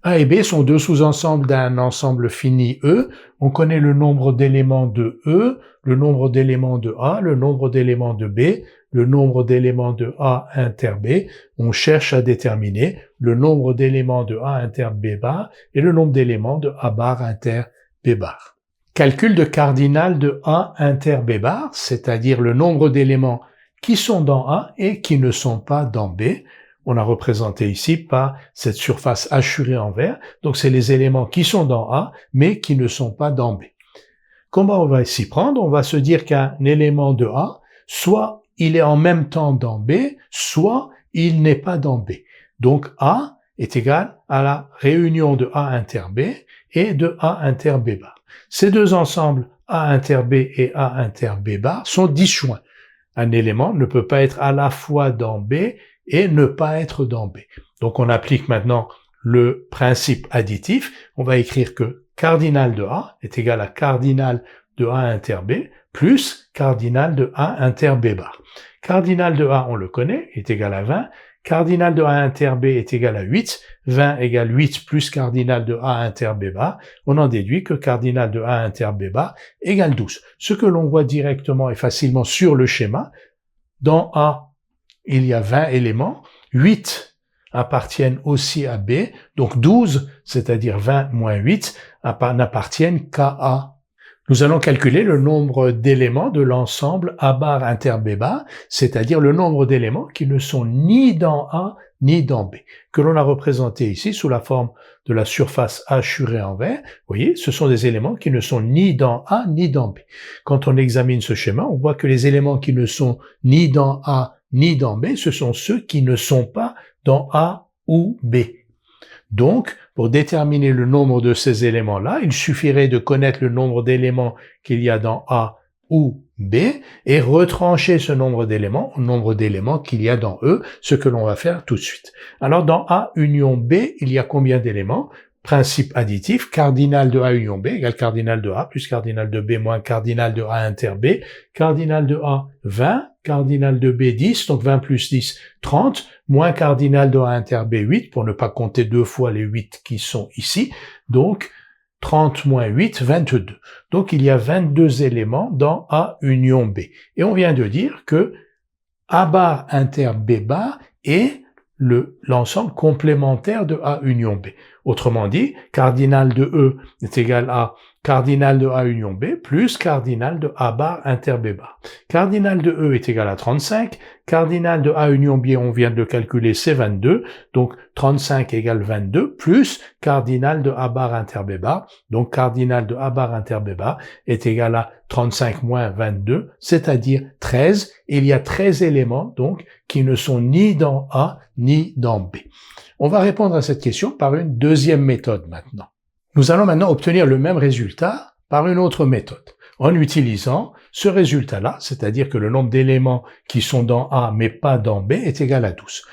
A et B sont deux sous-ensembles d'un ensemble fini E. On connaît le nombre d'éléments de E, le nombre d'éléments de A, le nombre d'éléments de B, le nombre d'éléments de A inter B. On cherche à déterminer le nombre d'éléments de A inter B bar et le nombre d'éléments de A bar inter B bar. Calcul de cardinal de A inter B bar, c'est-à-dire le nombre d'éléments qui sont dans A et qui ne sont pas dans B. On a représenté ici par cette surface hachurée en vert. Donc, c'est les éléments qui sont dans A, mais qui ne sont pas dans B. Comment on va s'y prendre? On va se dire qu'un élément de A, soit il est en même temps dans B, soit il n'est pas dans B. Donc, A est égal à la réunion de A inter B et de A inter B bar. Ces deux ensembles, A inter B et A inter B bar, sont disjoints. Un élément ne peut pas être à la fois dans B et ne pas être dans B. Donc on applique maintenant le principe additif. On va écrire que cardinal de A est égal à cardinal de A inter B plus cardinal de A inter B bar. Cardinal de A, on le connaît, est égal à 20. Cardinal de A inter B est égal à 8. 20 égale 8 plus cardinal de A inter B bar. On en déduit que cardinal de A inter B bar égale 12. Ce que l'on voit directement et facilement sur le schéma, dans A, il y a 20 éléments, 8 appartiennent aussi à B, donc 12, c'est-à-dire 20 moins 8, n'appartiennent qu'à A. Nous allons calculer le nombre d'éléments de l'ensemble A bar inter B bar, c'est-à-dire le nombre d'éléments qui ne sont ni dans A ni dans B, que l'on a représenté ici sous la forme de la surface hachurée en vert. Vous voyez, ce sont des éléments qui ne sont ni dans A ni dans B. Quand on examine ce schéma, on voit que les éléments qui ne sont ni dans A ni dans B, ce sont ceux qui ne sont pas dans A ou B. Donc, pour déterminer le nombre de ces éléments-là, il suffirait de connaître le nombre d'éléments qu'il y a dans A ou B et retrancher ce nombre d'éléments au nombre d'éléments qu'il y a dans E, ce que l'on va faire tout de suite. Alors, dans A union B, il y a combien d'éléments? Principe additif, cardinal de A union B égale cardinal de A plus cardinal de B moins cardinal de A inter B, cardinal de A 20, cardinal de B 10, donc 20 plus 10, 30, moins cardinal de A inter B 8, pour ne pas compter deux fois les 8 qui sont ici, donc 30 moins 8, 22. Donc il y a 22 éléments dans A union B. Et on vient de dire que A bar inter B bar est l'ensemble complémentaire de A union B. Autrement dit, cardinal de E est égal à cardinal de A union B plus cardinal de A bar inter B bar. Cardinal de E est égal à 35, cardinal de A union B, on vient de le calculer, c'est 22, donc 35 égale 22, plus cardinal de A bar inter B bar, donc cardinal de A bar inter B bar est égal à 35 moins 22, c'est-à-dire 13. Il y a 13 éléments, donc, qui ne sont ni dans A ni dans B. On va répondre à cette question par une deuxième méthode maintenant. Nous allons maintenant obtenir le même résultat par une autre méthode, en utilisant ce résultat-là, c'est-à-dire que le nombre d'éléments qui sont dans A mais pas dans B est égal à 12.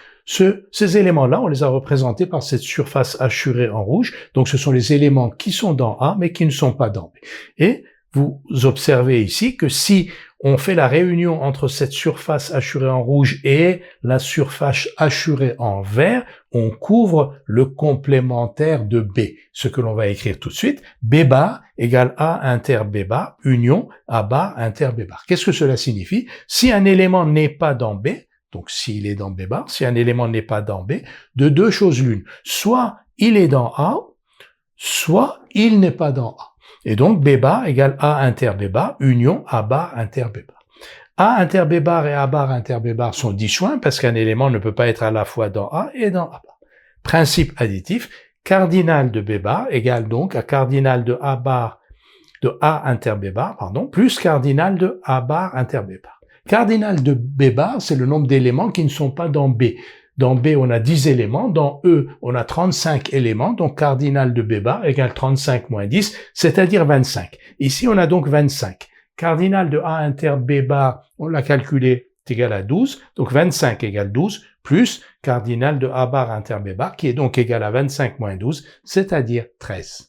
Ces éléments-là, on les a représentés par cette surface hachurée en rouge, donc ce sont les éléments qui sont dans A mais qui ne sont pas dans B. Et vous observez ici que si on fait la réunion entre cette surface hachurée en rouge et la surface hachurée en vert, on couvre le complémentaire de B. Ce que l'on va écrire tout de suite, B bar égale A inter B bar, union A bar inter B bar. Qu'est-ce que cela signifie? Si un élément n'est pas dans B, donc s'il est dans B bar, si un élément n'est pas dans B, de deux choses l'une. Soit il est dans A, soit il n'est pas dans A. Et donc, B bar égale A inter B bar, union A bar inter B bar. A inter B bar et A bar inter B bar sont disjoints parce qu'un élément ne peut pas être à la fois dans A et dans A bar. Principe additif, cardinal de B bar égale donc à cardinal de A bar, de A inter B bar, pardon, plus cardinal de A bar inter B bar. Cardinal de B bar, c'est le nombre d'éléments qui ne sont pas dans B. Dans B, on a 10 éléments. Dans E, on a 35 éléments. Donc, cardinal de B bar égale 35 moins 10, c'est-à-dire 25. Ici, on a donc 25. Cardinal de A inter B bar, on l'a calculé, est égal à 12. Donc, 25 égale 12, plus cardinal de A bar inter B bar, qui est donc égal à 25 moins 12, c'est-à-dire 13.